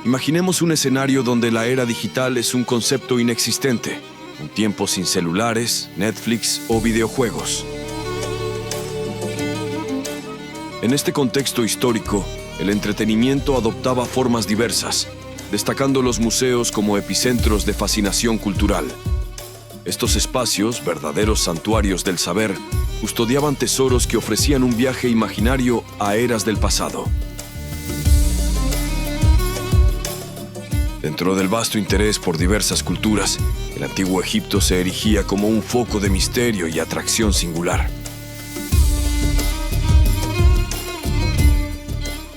Imaginemos un escenario donde la era digital es un concepto inexistente, un tiempo sin celulares, Netflix o videojuegos. En este contexto histórico, el entretenimiento adoptaba formas diversas, destacando los museos como epicentros de fascinación cultural. Estos espacios, verdaderos santuarios del saber, custodiaban tesoros que ofrecían un viaje imaginario a eras del pasado. Dentro del vasto interés por diversas culturas, el antiguo Egipto se erigía como un foco de misterio y atracción singular.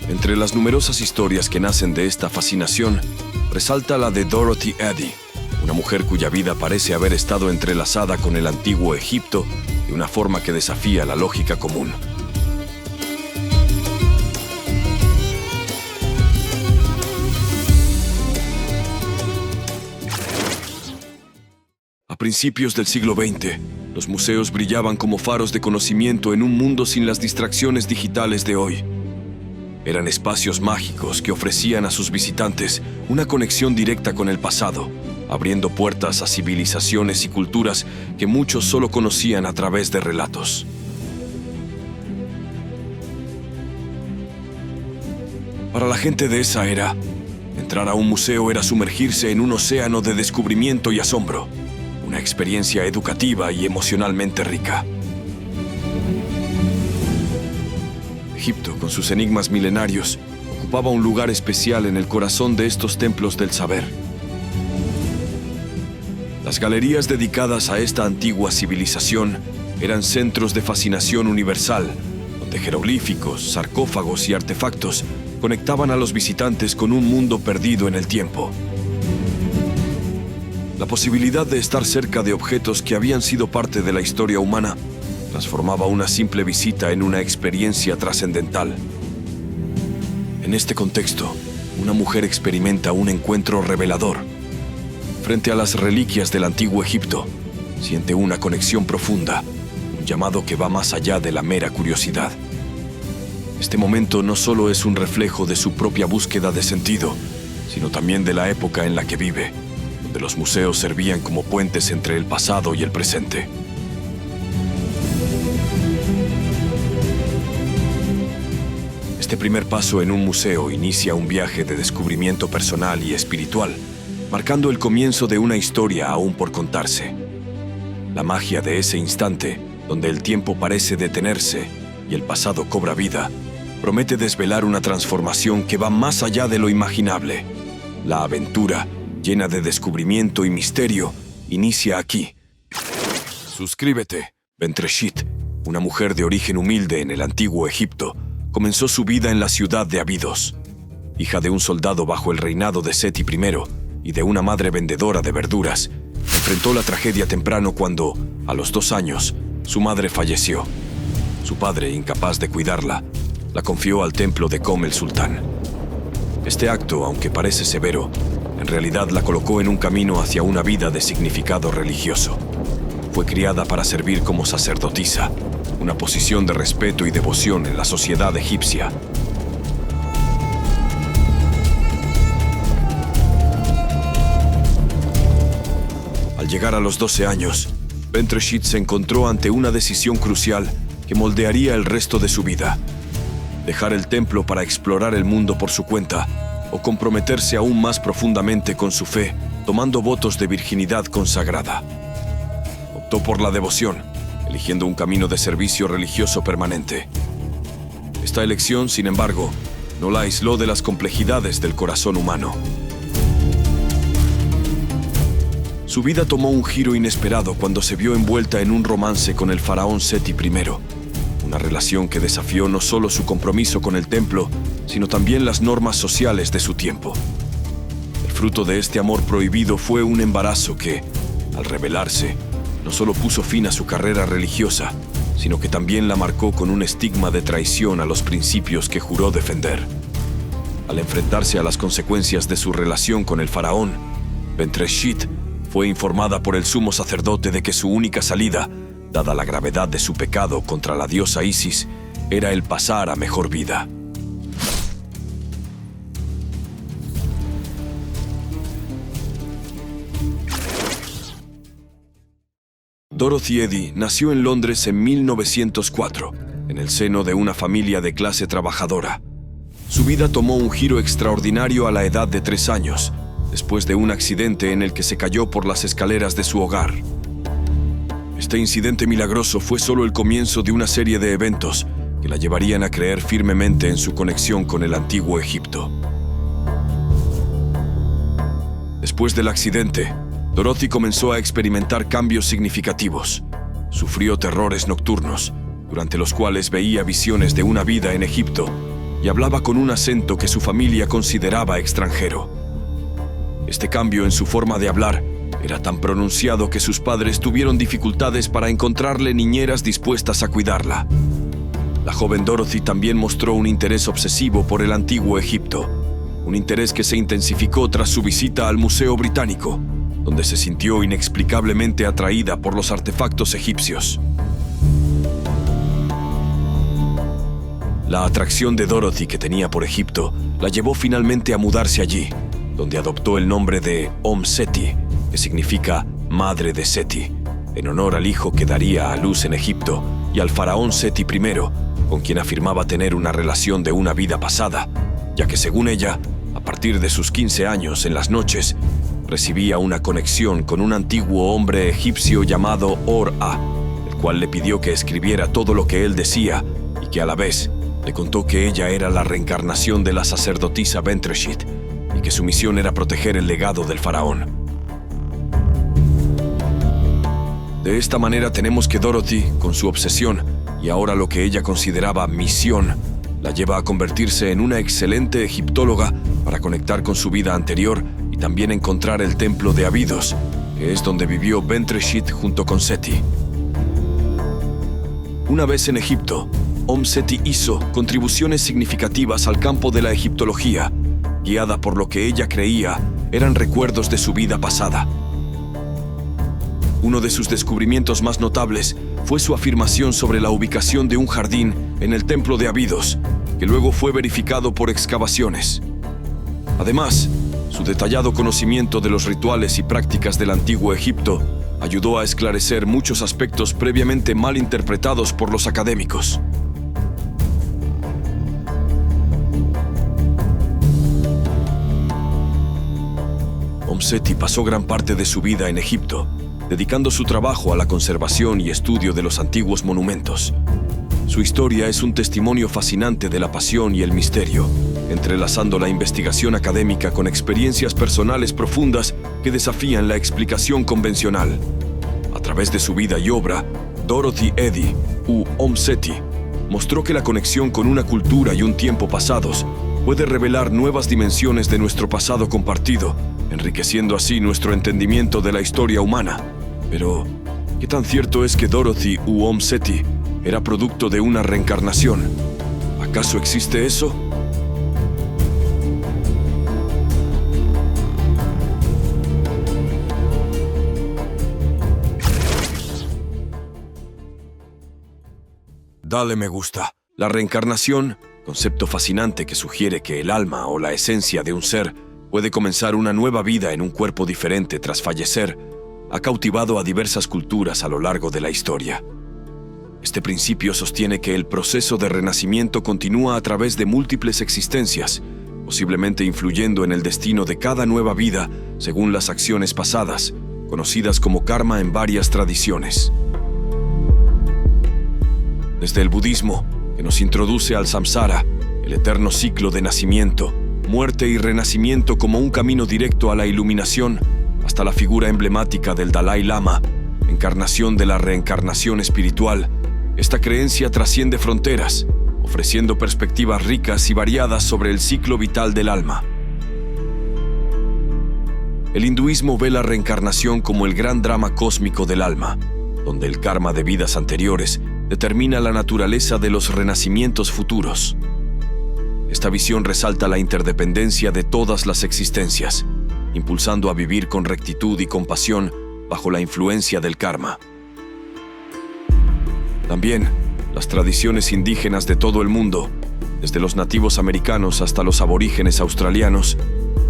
Entre las numerosas historias que nacen de esta fascinación, resalta la de Dorothy Eddy, una mujer cuya vida parece haber estado entrelazada con el antiguo Egipto de una forma que desafía la lógica común. A principios del siglo XX, los museos brillaban como faros de conocimiento en un mundo sin las distracciones digitales de hoy. Eran espacios mágicos que ofrecían a sus visitantes una conexión directa con el pasado, abriendo puertas a civilizaciones y culturas que muchos solo conocían a través de relatos. Para la gente de esa era, entrar a un museo era sumergirse en un océano de descubrimiento y asombro, una experiencia educativa y emocionalmente rica. Egipto, con sus enigmas milenarios, ocupaba un lugar especial en el corazón de estos templos del saber. Las galerías dedicadas a esta antigua civilización eran centros de fascinación universal, donde jeroglíficos, sarcófagos y artefactos conectaban a los visitantes con un mundo perdido en el tiempo. La posibilidad de estar cerca de objetos que habían sido parte de la historia humana transformaba una simple visita en una experiencia trascendental. En este contexto, una mujer experimenta un encuentro revelador. Frente a las reliquias del antiguo Egipto, siente una conexión profunda, un llamado que va más allá de la mera curiosidad. Este momento no solo es un reflejo de su propia búsqueda de sentido, sino también de la época en la que vive, donde los museos servían como puentes entre el pasado y el presente. Este primer paso en un museo inicia un viaje de descubrimiento personal y espiritual, marcando el comienzo de una historia aún por contarse. La magia de ese instante, donde el tiempo parece detenerse y el pasado cobra vida, promete desvelar una transformación que va más allá de lo imaginable. La aventura, llena de descubrimiento y misterio, inicia aquí. Suscríbete. Bentreshit, una mujer de origen humilde en el antiguo Egipto, comenzó su vida en la ciudad de Abidos. Hija de un soldado bajo el reinado de Seti I y de una madre vendedora de verduras, enfrentó la tragedia temprano cuando, a los 2 años, su madre falleció. Su padre, incapaz de cuidarla, la confió al templo de Kom el Sultán. Este acto, aunque parece severo, en realidad la colocó en un camino hacia una vida de significado religioso. Fue criada para servir como sacerdotisa, una posición de respeto y devoción en la sociedad egipcia. Al llegar a los 12 años, Bentreshit se encontró ante una decisión crucial que moldearía el resto de su vida: dejar el templo para explorar el mundo por su cuenta o comprometerse aún más profundamente con su fe, tomando votos de virginidad consagrada. Optó por la devoción, eligiendo un camino de servicio religioso permanente. Esta elección, sin embargo, no la aisló de las complejidades del corazón humano. Su vida tomó un giro inesperado cuando se vio envuelta en un romance con el faraón Seti I, una relación que desafió no solo su compromiso con el templo, sino también las normas sociales de su tiempo. El fruto de este amor prohibido fue un embarazo que, al revelarse, no solo puso fin a su carrera religiosa, sino que también la marcó con un estigma de traición a los principios que juró defender. Al enfrentarse a las consecuencias de su relación con el faraón, Bentreshit fue informada por el sumo sacerdote de que su única salida, dada la gravedad de su pecado contra la diosa Isis, era el pasar a mejor vida. Dorothy Eddy nació en Londres en 1904, en el seno de una familia de clase trabajadora. Su vida tomó un giro extraordinario a la edad de 3 años, después de un accidente en el que se cayó por las escaleras de su hogar. Este incidente milagroso fue solo el comienzo de una serie de eventos que la llevarían a creer firmemente en su conexión con el antiguo Egipto. Después del accidente, Dorothy comenzó a experimentar cambios significativos. Sufrió terrores nocturnos, durante los cuales veía visiones de una vida en Egipto y hablaba con un acento que su familia consideraba extranjero. Este cambio en su forma de hablar era tan pronunciado que sus padres tuvieron dificultades para encontrarle niñeras dispuestas a cuidarla. La joven Dorothy también mostró un interés obsesivo por el antiguo Egipto, un interés que se intensificó tras su visita al Museo Británico, donde se sintió inexplicablemente atraída por los artefactos egipcios. La atracción de Dorothy que tenía por Egipto la llevó finalmente a mudarse allí, donde adoptó el nombre de Seti, que significa Madre de Seti, en honor al hijo que daría a luz en Egipto y al faraón Seti I, con quien afirmaba tener una relación de una vida pasada, ya que según ella, a partir de sus 15 años en las noches, recibía una conexión con un antiguo hombre egipcio llamado Or-A, el cual le pidió que escribiera todo lo que él decía y que a la vez le contó que ella era la reencarnación de la sacerdotisa Bentreshit y que su misión era proteger el legado del faraón. De esta manera tenemos que Dorothy, con su obsesión y ahora lo que ella consideraba misión, la lleva a convertirse en una excelente egiptóloga para conectar con su vida anterior y también encontrar el templo de Abidos, que es donde vivió Bentreshit junto con Seti. Una vez en Egipto, Seti hizo contribuciones significativas al campo de la egiptología, guiada por lo que ella creía eran recuerdos de su vida pasada. Uno de sus descubrimientos más notables fue su afirmación sobre la ubicación de un jardín en el templo de Abidos, que luego fue verificado por excavaciones. Además, su detallado conocimiento de los rituales y prácticas del antiguo Egipto ayudó a esclarecer muchos aspectos previamente mal interpretados por los académicos. Seti pasó gran parte de su vida en Egipto, dedicando su trabajo a la conservación y estudio de los antiguos monumentos. Su historia es un testimonio fascinante de la pasión y el misterio, entrelazando la investigación académica con experiencias personales profundas que desafían la explicación convencional. A través de su vida y obra, Dorothy Eddy, Seti, mostró que la conexión con una cultura y un tiempo pasados puede revelar nuevas dimensiones de nuestro pasado compartido, enriqueciendo así nuestro entendimiento de la historia humana. Pero, ¿qué tan cierto es que Dorothy Seti era producto de una reencarnación? ¿Acaso existe eso? Dale me gusta. La reencarnación, concepto fascinante que sugiere que el alma o la esencia de un ser puede comenzar una nueva vida en un cuerpo diferente tras fallecer, ha cautivado a diversas culturas a lo largo de la historia. Este principio sostiene que el proceso de renacimiento continúa a través de múltiples existencias, posiblemente influyendo en el destino de cada nueva vida según las acciones pasadas, conocidas como karma en varias tradiciones. Desde el budismo, que nos introduce al samsara, el eterno ciclo de nacimiento, muerte y renacimiento como un camino directo a la iluminación, hasta la figura emblemática del Dalai Lama, encarnación de la reencarnación espiritual, esta creencia trasciende fronteras, ofreciendo perspectivas ricas y variadas sobre el ciclo vital del alma. El hinduismo ve la reencarnación como el gran drama cósmico del alma, donde el karma de vidas anteriores determina la naturaleza de los renacimientos futuros. Esta visión resalta la interdependencia de todas las existencias, impulsando a vivir con rectitud y compasión bajo la influencia del karma. También, las tradiciones indígenas de todo el mundo, desde los nativos americanos hasta los aborígenes australianos,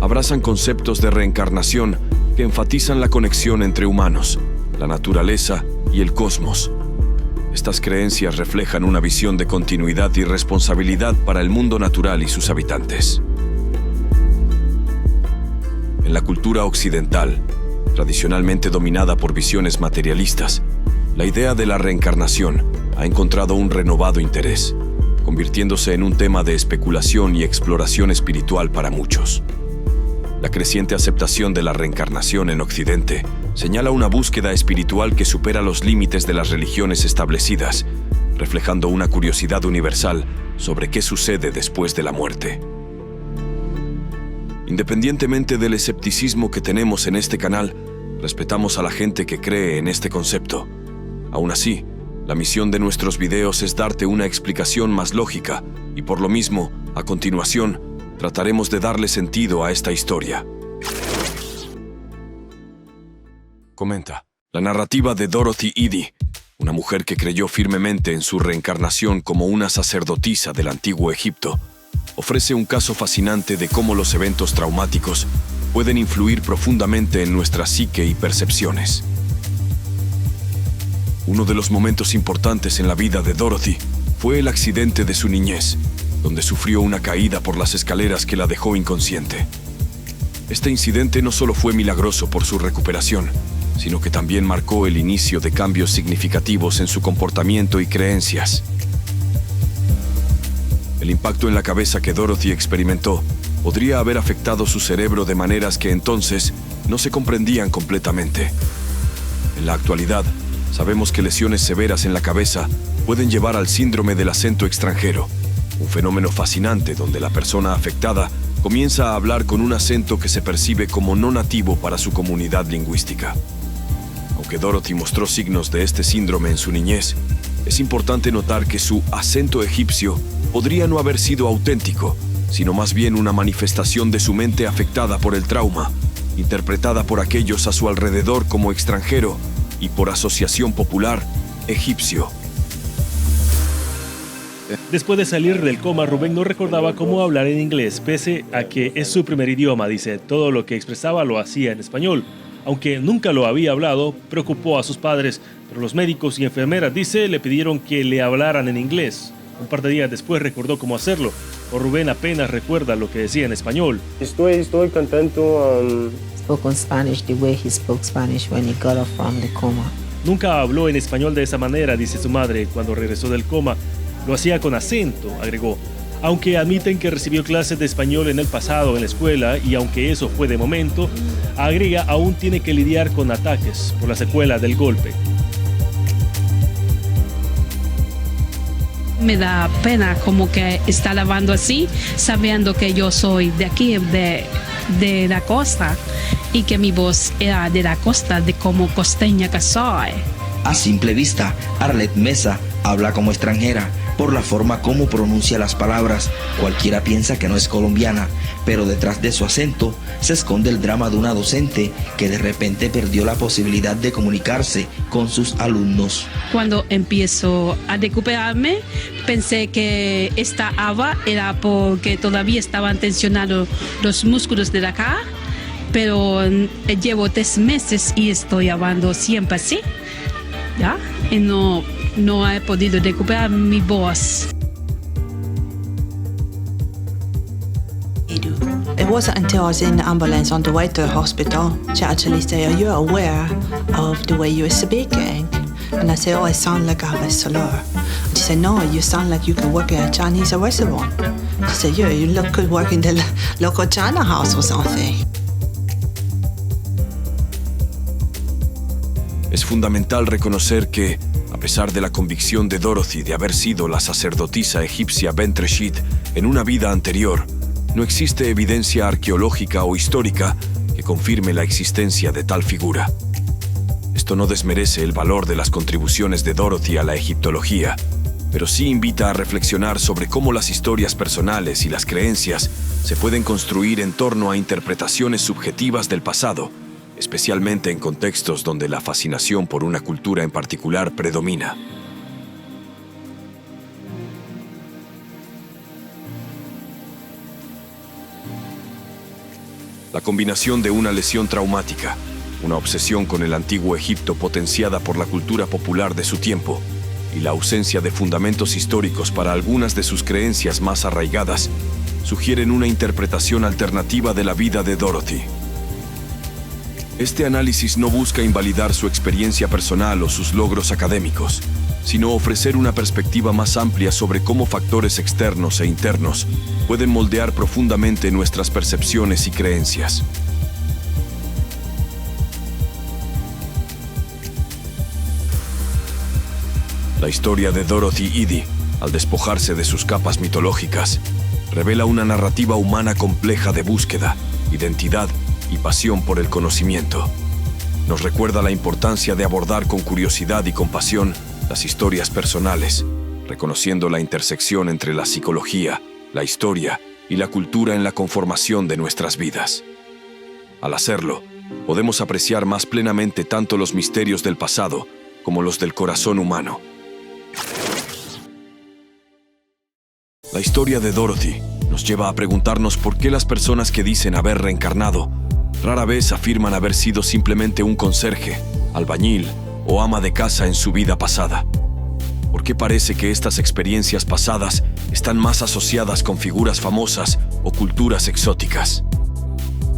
abrazan conceptos de reencarnación que enfatizan la conexión entre humanos, la naturaleza y el cosmos. Estas creencias reflejan una visión de continuidad y responsabilidad para el mundo natural y sus habitantes. En la cultura occidental, tradicionalmente dominada por visiones materialistas, la idea de la reencarnación ha encontrado un renovado interés, convirtiéndose en un tema de especulación y exploración espiritual para muchos. La creciente aceptación de la reencarnación en Occidente señala una búsqueda espiritual que supera los límites de las religiones establecidas, reflejando una curiosidad universal sobre qué sucede después de la muerte. Independientemente del escepticismo que tenemos en este canal, respetamos a la gente que cree en este concepto. Aún así, la misión de nuestros videos es darte una explicación más lógica y por lo mismo, a continuación, trataremos de darle sentido a esta historia. Comenta. La narrativa de Dorothy Eady, una mujer que creyó firmemente en su reencarnación como una sacerdotisa del antiguo Egipto, ofrece un caso fascinante de cómo los eventos traumáticos pueden influir profundamente en nuestra psique y percepciones. Uno de los momentos importantes en la vida de Dorothy fue el accidente de su niñez, donde sufrió una caída por las escaleras que la dejó inconsciente. Este incidente no solo fue milagroso por su recuperación, sino que también marcó el inicio de cambios significativos en su comportamiento y creencias. El impacto en la cabeza que Dorothy experimentó podría haber afectado su cerebro de maneras que entonces no se comprendían completamente. En la actualidad, sabemos que lesiones severas en la cabeza pueden llevar al síndrome del acento extranjero, un fenómeno fascinante donde la persona afectada comienza a hablar con un acento que se percibe como no nativo para su comunidad lingüística. Aunque Dorothy mostró signos de este síndrome en su niñez, es importante notar que su acento egipcio podría no haber sido auténtico, sino más bien una manifestación de su mente afectada por el trauma, interpretada por aquellos a su alrededor como extranjero y por asociación popular, egipcio. Después de salir del coma, Rubén no recordaba cómo hablar en inglés, pese a que es su primer idioma. Dice, todo lo que expresaba lo hacía en español. Aunque nunca lo había hablado, preocupó a sus padres, pero los médicos y enfermeras, dice, le pidieron que le hablaran en inglés. Un par de días después recordó cómo hacerlo, o Rubén apenas recuerda lo que decía en español. Estoy contento. Spoke on Spanish the way he spoke Spanish when he got up from the coma. Nunca habló en español de esa manera, dice su madre, cuando regresó del coma. Lo hacía con acento, agregó. Aunque admiten que recibió clases de español en el pasado en la escuela y aunque eso fue de momento, agrega, aún tiene que lidiar con ataques por la secuela del golpe. Me da pena como que estar hablando así, sabiendo que yo soy de aquí, de la costa, y que mi voz era de la costa, de como costeña que soy. A simple vista, Arlet Mesa habla como extranjera. Por la forma como pronuncia las palabras, cualquiera piensa que no es colombiana, pero detrás de su acento se esconde el drama de una docente que de repente perdió la posibilidad de comunicarse con sus alumnos. Cuando empiezo a recuperarme, pensé que esta ava era porque todavía estaban tensionados los músculos de la cara, pero llevo 3 meses y estoy hablando siempre así, ¿ya? Y no he podido recuperar mi voz. It wasn't until I was in the ambulance on the way to the hospital she actually said, "Are you aware of the way you're speaking?" And I said, "Oh, I sound like I have a slur." And she said, "No, you sound like you could work at a Chinese restaurant." She said, "Yeah, you could work in the local China house or something." Es fundamental reconocer que, a pesar de la convicción de Dorothy de haber sido la sacerdotisa egipcia Bent Reshid en una vida anterior, no existe evidencia arqueológica o histórica que confirme la existencia de tal figura. Esto no desmerece el valor de las contribuciones de Dorothy a la egiptología, pero sí invita a reflexionar sobre cómo las historias personales y las creencias se pueden construir en torno a interpretaciones subjetivas del pasado, especialmente en contextos donde la fascinación por una cultura en particular predomina. La combinación de una lesión traumática, una obsesión con el antiguo Egipto potenciada por la cultura popular de su tiempo y la ausencia de fundamentos históricos para algunas de sus creencias más arraigadas, sugieren una interpretación alternativa de la vida de Dorothy. Este análisis no busca invalidar su experiencia personal o sus logros académicos, sino ofrecer una perspectiva más amplia sobre cómo factores externos e internos pueden moldear profundamente nuestras percepciones y creencias. La historia de Dorothy Eady, al despojarse de sus capas mitológicas, revela una narrativa humana compleja de búsqueda, identidad y pasión por el conocimiento. Nos recuerda la importancia de abordar con curiosidad y compasión las historias personales, reconociendo la intersección entre la psicología, la historia y la cultura en la conformación de nuestras vidas. Al hacerlo, podemos apreciar más plenamente tanto los misterios del pasado como los del corazón humano. La historia de Dorothy nos lleva a preguntarnos por qué las personas que dicen haber reencarnado rara vez afirman haber sido simplemente un conserje, albañil o ama de casa en su vida pasada. ¿Por qué parece que estas experiencias pasadas están más asociadas con figuras famosas o culturas exóticas?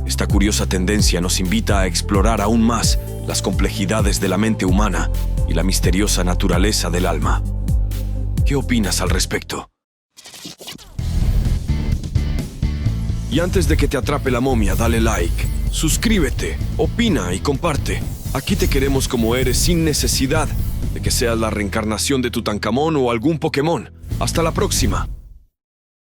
Esta curiosa tendencia nos invita a explorar aún más las complejidades de la mente humana y la misteriosa naturaleza del alma. ¿Qué opinas al respecto? Y antes de que te atrape la momia, dale like, suscríbete, opina y comparte. Aquí te queremos como eres sin necesidad de que seas la reencarnación de Tutankamón o algún Pokémon. Hasta la próxima.